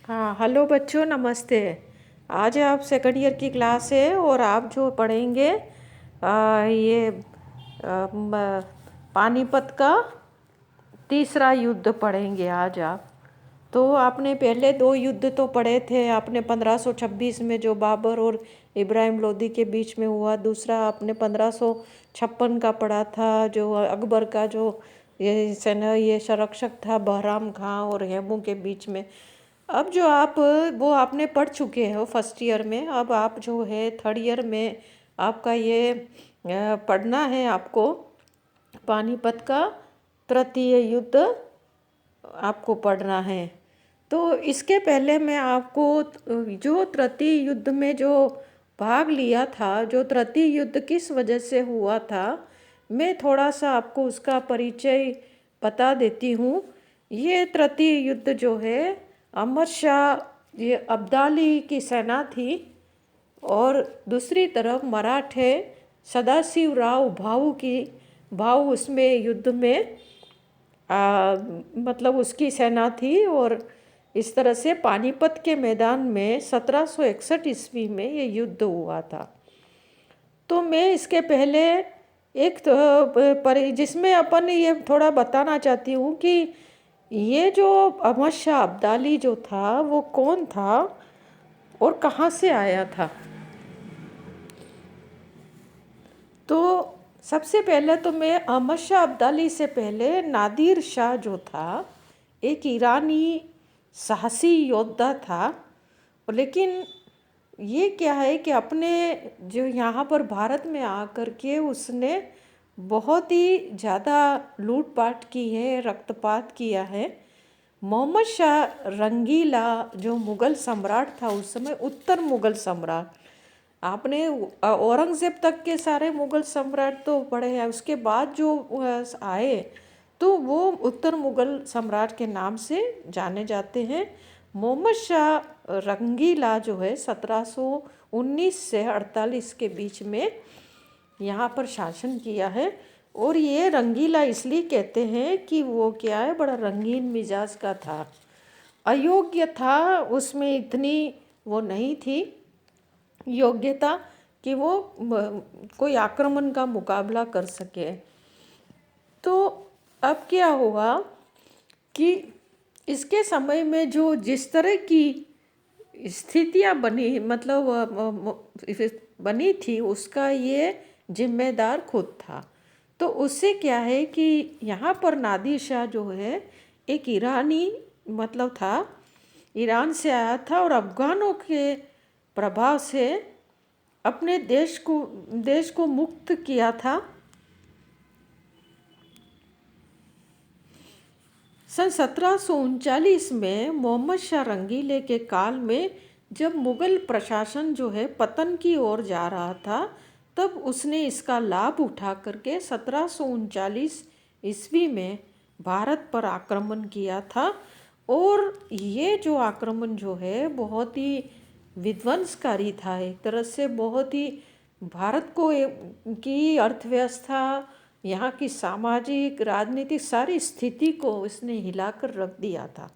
हाँ, हेलो बच्चों, नमस्ते। आज आप सेकंड ईयर की क्लास है और आप जो पढ़ेंगे ये पानीपत का तीसरा युद्ध पढ़ेंगे आज आप। तो आपने पहले दो युद्ध तो पढ़े थे। आपने 1526 में जो बाबर और इब्राहिम लोदी के बीच में हुआ, दूसरा आपने 1556 का पढ़ा था, जो अकबर का जो ये सेना ये संरक्षक था बहराम खां और हेमू के बीच में। अब जो आप वो आपने पढ़ चुके हो फर्स्ट ईयर में। अब आप जो है थर्ड ईयर में आपका ये पढ़ना है आपको पानीपत का तृतीय युद्ध आपको पढ़ना है। तो इसके पहले मैं आपको जो तृतीय युद्ध में जो भाग लिया था, जो तृतीय युद्ध किस वजह से हुआ था, मैं थोड़ा सा आपको उसका परिचय बता देती हूँ। ये तृतीय युद्ध जो है अहमद शाह ये अब्दाली की सेना थी और दूसरी तरफ मराठे सदाशिवराव भाऊ उसमें युद्ध में मतलब उसकी सेना थी। और इस तरह से पानीपत के मैदान में 1761 ईस्वी में ये युद्ध हुआ था। तो मैं इसके पहले एक तो जिसमें अपन ये थोड़ा बताना चाहती हूँ कि ये जो अहमद शाह अब्दाली जो था वो कौन था और कहाँ से आया था। तो सबसे पहले तो मैं अहमद शाह अब्दाली से पहले नादिर शाह जो था एक ईरानी साहसी योद्धा था। लेकिन ये क्या है कि अपने जो यहाँ पर भारत में आकर के उसने बहुत ही ज़्यादा लूटपाट की है, रक्तपात किया है। मोहम्मद शाह रंगीला जो मुग़ल सम्राट था उस समय, उत्तर मुग़ल सम्राट, आपने औरंगज़ेब तक के सारे मुग़ल सम्राट तो पढ़े हैं। उसके बाद जो आए तो वो उत्तर मुग़ल सम्राट के नाम से जाने जाते हैं। मोहम्मद शाह रंगीला जो है 1719 से 48 के बीच में यहाँ पर शासन किया है। और ये रंगीला इसलिए कहते हैं कि वो क्या है, बड़ा रंगीन मिजाज का था, अयोग्य था, उसमें इतनी वो नहीं थी योग्यता कि वो कोई आक्रमण का मुकाबला कर सके। तो अब क्या हुआ कि इसके समय में जो जिस तरह की स्थितियाँ बनी, मतलब बनी थी, उसका ये जिम्मेदार खुद था। तो उससे क्या है कि यहाँ पर नादिर शाह जो है एक ईरानी मतलब था, ईरान से आया था और अफ़गानों के प्रभाव से अपने देश को मुक्त किया था। सन 1739 में मोहम्मद शाह रंगीले के काल में जब मुग़ल प्रशासन जो है पतन की ओर जा रहा था, तब उसने इसका लाभ उठा करके 1739 ईस्वी में भारत पर आक्रमण किया था। और ये जो आक्रमण जो है बहुत ही विध्वंसकारी था, एक तरह से बहुत ही भारत को की अर्थव्यवस्था, यहाँ की सामाजिक राजनीतिक सारी स्थिति को इसने हिलाकर रख दिया था।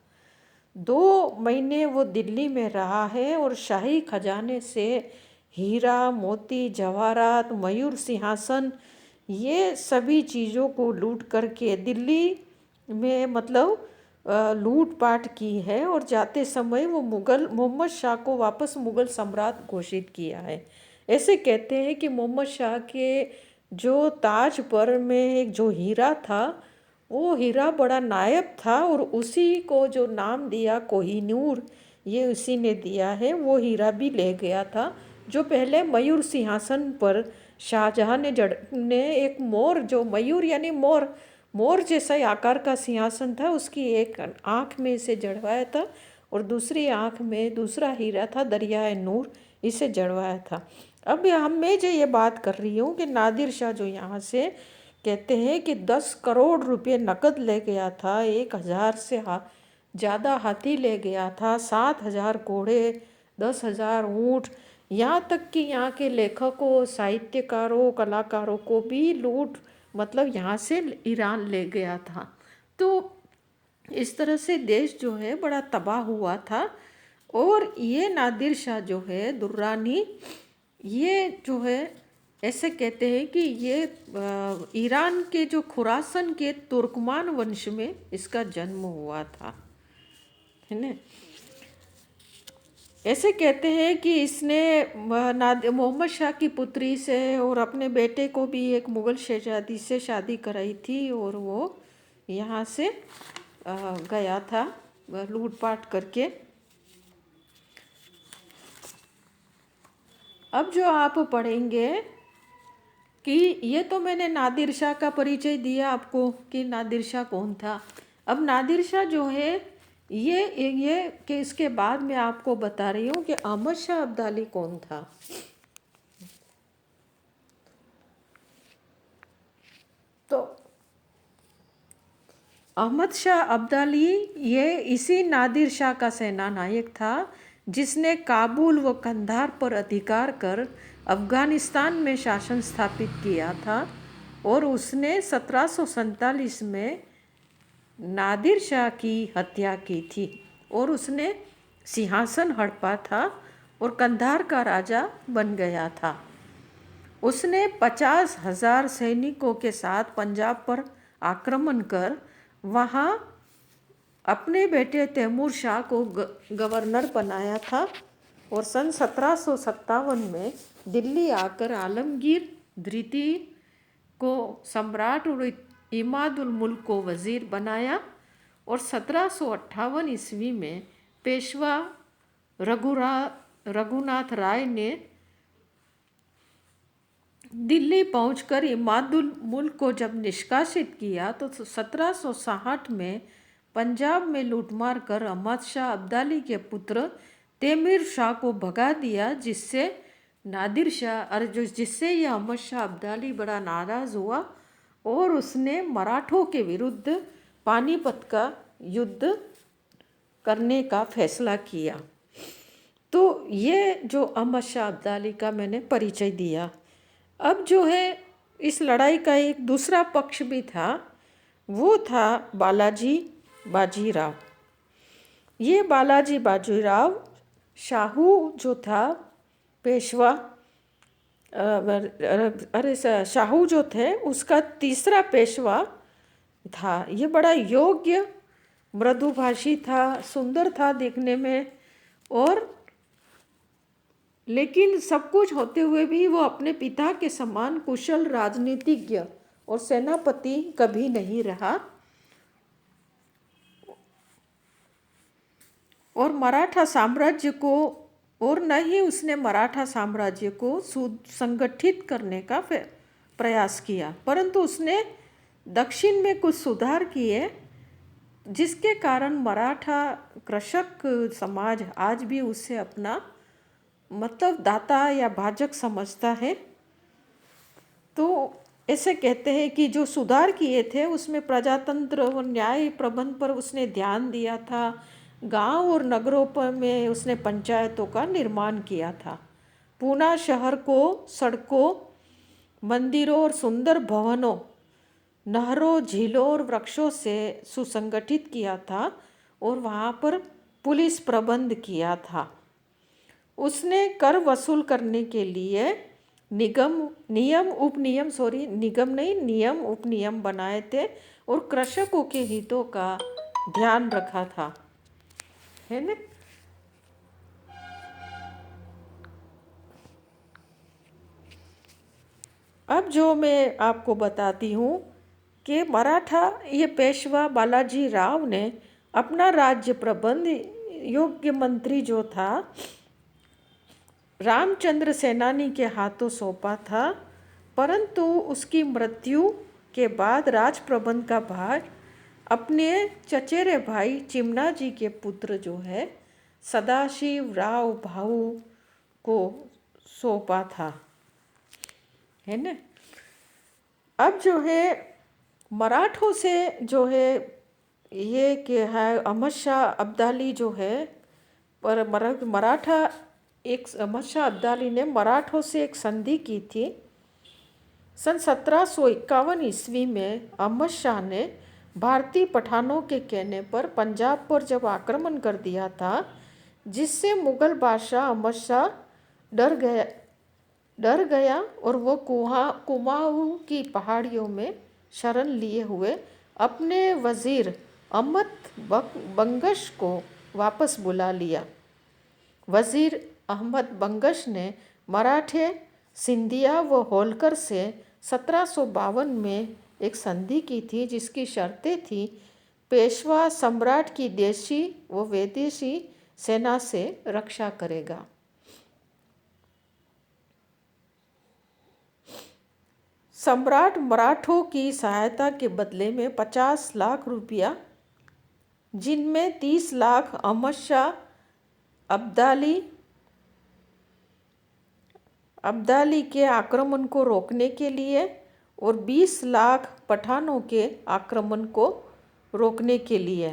2 महीने वो दिल्ली में रहा है और शाही खजाने से हीरा मोती जवाहरात मयूर सिंहासन ये सभी चीज़ों को लूट करके दिल्ली में मतलब लूटपाट की है। और जाते समय वो मुग़ल मोहम्मद शाह को वापस मुग़ल सम्राट घोषित किया है। ऐसे कहते हैं कि मोहम्मद शाह के जो ताज पर में एक जो हीरा था, वो हीरा बड़ा नायाब था और उसी को जो नाम दिया कोहिनूर, ये उसी ने दिया है। वो हीरा भी ले गया था जो पहले मयूर सिंहासन पर शाहजहाँ ने एक मोर, जो मयूर यानी मोर, मोर जैसा ही आकार का सिंहासन था, उसकी एक आँख में इसे जड़वाया था और दूसरी आँख में दूसरा हीरा था दरियाए नूर, इसे जड़वाया था। अब मैं जो ये बात कर रही हूँ कि नादिर शाह जो यहाँ से कहते हैं कि 10 करोड़ रुपए नकद ले गया था, 1000 से ज़्यादा हाथी ले गया था, 7000 घोड़े, 10,000 ऊँट, यहाँ तक कि यहाँ के लेखकों, साहित्यकारों, कलाकारों को भी लूट मतलब यहाँ से ईरान ले गया था। तो इस तरह से देश जो है बड़ा तबाह हुआ था। और ये नादिर शाह जो है दुर्रानी, ये जो है ऐसे कहते हैं कि ये ईरान के जो खुरासन के तुर्कमान वंश में इसका जन्म हुआ था, है ना। ऐसे कहते हैं कि इसने मोहम्मद शाह की पुत्री से और अपने बेटे को भी एक मुग़ल शहजादी से शादी कराई थी, और वो यहाँ से गया था लूटपाट करके। अब जो आप पढ़ेंगे कि ये तो मैंने नादिर शाह का परिचय दिया आपको कि नादिर शाह कौन था। अब नादिर शाह जो है ये कि इसके बाद मैं आपको बता रही हूँ कि अहमद शाह अब्दाली कौन था। तो अहमद शाह अब्दाली ये इसी नादिर शाह का सेना नायक था जिसने काबुल व कंधार पर अधिकार कर अफ़गानिस्तान में शासन स्थापित किया था, और उसने 1747 में नादिर शाह की हत्या की थी और उसने सिंहासन हड़पा था और कंधार का राजा बन गया था। उसने 50,000 सैनिकों के साथ पंजाब पर आक्रमण कर वहाँ अपने बेटे तैमूर शाह को गवर्नर बनाया था, और सन 1757 में दिल्ली आकर आलमगीर द्वितीय को सम्राट और इमादुल मुल्क को वज़ीर बनाया, और 1758 ईस्वी में पेशवा रघुनाथ राय ने दिल्ली पहुंचकर इमादुल मुल्क को जब निष्कासित किया तो 1760 में पंजाब में लूटमार कर अहमद शाह अब्दाली के पुत्र तैमूर शाह को भगा दिया, जिससे नादिर शाह जिससे यह अहमद शाह अब्दाली बड़ा नाराज़ हुआ और उसने मराठों के विरुद्ध पानीपत का युद्ध करने का फैसला किया। तो ये जो अहमद शाह अब्दाली का मैंने परिचय दिया। अब जो है इस लड़ाई का एक दूसरा पक्ष भी था, वो था बालाजी बाजीराव। ये बालाजी बाजीराव शाहू जो था पेशवा शाहू जो थे उसका तीसरा पेशवा था। ये बड़ा योग्य मृदुभाषी था, सुंदर था देखने में, और लेकिन सब कुछ होते हुए भी वो अपने पिता के समान कुशल राजनीतिज्ञ और सेनापति कभी नहीं रहा, और मराठा साम्राज्य को और न ही उसने मराठा साम्राज्य को संगठित करने का प्रयास किया, परंतु उसने दक्षिण में कुछ सुधार किए जिसके कारण मराठा कृषक समाज आज भी उससे अपना मतलब दाता या भाजक समझता है। तो ऐसे कहते हैं कि जो सुधार किए थे उसमें प्रजातंत्र और न्याय प्रबंध पर उसने ध्यान दिया था। गांव और नगरों पर में उसने पंचायतों का निर्माण किया था। पूना शहर को सड़कों, मंदिरों और सुंदर भवनों, नहरों, झीलों और वृक्षों से सुसंगठित किया था, और वहाँ पर पुलिस प्रबंध किया था। उसने कर वसूल करने के लिए नियम उपनियम बनाए थे और कृषकों के हितों का ध्यान रखा था, है ना। अब जो मैं आपको बताती हूँ कि मराठा ये पेशवा बालाजी राव ने अपना राज्य प्रबंध योग्य मंत्री जो था रामचंद्र सेनानी के हाथों सौंपा था, परंतु उसकी मृत्यु के बाद राज प्रबंध का भार अपने चचेरे भाई चिमनाजी के पुत्र जो है सदाशिव राव भाऊ को सौंपा था, है ना। अब जो है मराठों से जो है ये कि है अहमद शाह अब्दाली जो है पर मराठा एक अहमद शाह अब्दाली ने मराठों से एक संधि की थी। सन 1751 ईस्वी में अहमद शाह ने भारतीय पठानों के कहने पर पंजाब पर जब आक्रमण कर दिया था, जिससे मुगल बादशाह अहमद शाह डर गया और वो कुमाऊँ की पहाड़ियों में शरण लिए हुए अपने वज़ीर अहमद बंगश को वापस बुला लिया। वज़ीर अहमद बंगश ने मराठे, सिंधिया व होलकर से 1752 में एक संधि की थी, जिसकी शर्तें थी पेशवा सम्राट की देशी व विदेशी सेना से रक्षा करेगा। सम्राट मराठों की सहायता के बदले में 50 लाख रुपया, जिनमें 30 लाख अहमद शाह अब्दाली के आक्रमण को रोकने के लिए और 20 लाख पठानों के आक्रमण को रोकने के लिए